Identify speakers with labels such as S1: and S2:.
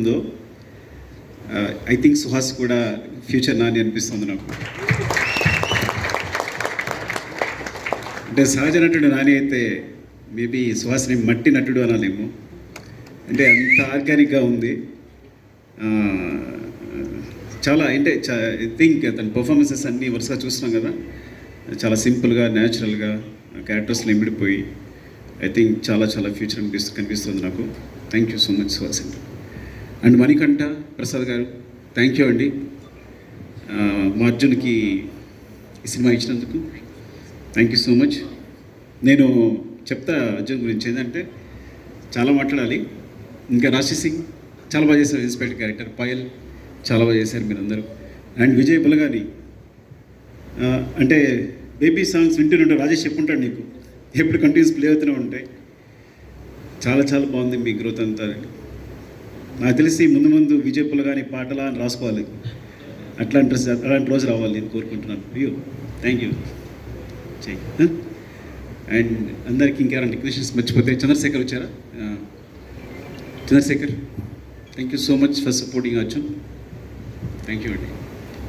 S1: ఉందో I think Suhas కూడా future Nani అనిపిస్తుంది నాకు. అంటే సహజ నటుడు నాని అయితే మేబీ సుహాస్ని మట్టి నటుడు అనాలేమో. అంటే అంత ఆర్గానిక్గా ఉంది. చాలా అంటే ఐ థింక్ తన పర్ఫార్మెన్సెస్ అన్నీ వరుసగా చూస్తున్నాం కదా, చాలా సింపుల్గా న్యాచురల్గా క్యారెక్టర్స్లో ఇమిడిపోయి ఐ థింక్ చాలా చాలా ఫ్యూచర్ కనిపిస్తుంది నాకు. Thank you so much Suhas and Manikanta Prasad గారు, థ్యాంక్ యూ అండి. మా అర్జున్కి ఈ సినిమా ఇచ్చినందుకు థ్యాంక్ యూ సో మచ్. నేను చెప్తా అర్జున్ గురించి ఏంటంటే చాలా మాట్లాడాలి. ఇంకా రాశి సింగ్ చాలా బాగా చేశారు, ఇన్స్పెక్టర్ క్యారెక్టర్. పాయల్ చాలా బాగా చేశారు మీరందరూ. అండ్ విజయ్ బులగాని అంటే బేబీ సాంగ్స్ వింటూనే రాజేష్ చెప్పుంటాడు నీకు, ఎప్పుడు కంటిన్యూస్ ప్లే అవుతూనే ఉంటాయి. చాలా చాలా బాగుంది మీ గ్రోత్ అంతా. నాకు తెలిసి ముందు ముందు విజయ్ పులగాని పాటలా అని రాసుకోవాలి. అలాంటి రోజు రావాలి నేను కోరుకుంటున్నాను. అయ్యో థ్యాంక్ యూ చెయ్యి. అండ్ అందరికీ ఇంకెవరైనా టెక్నీషియన్స్ మర్చిపోతే చంద్రశేఖర్ వచ్చారా? Chandrasekhar, thank you so much for supporting Arjun. Thank you అండి.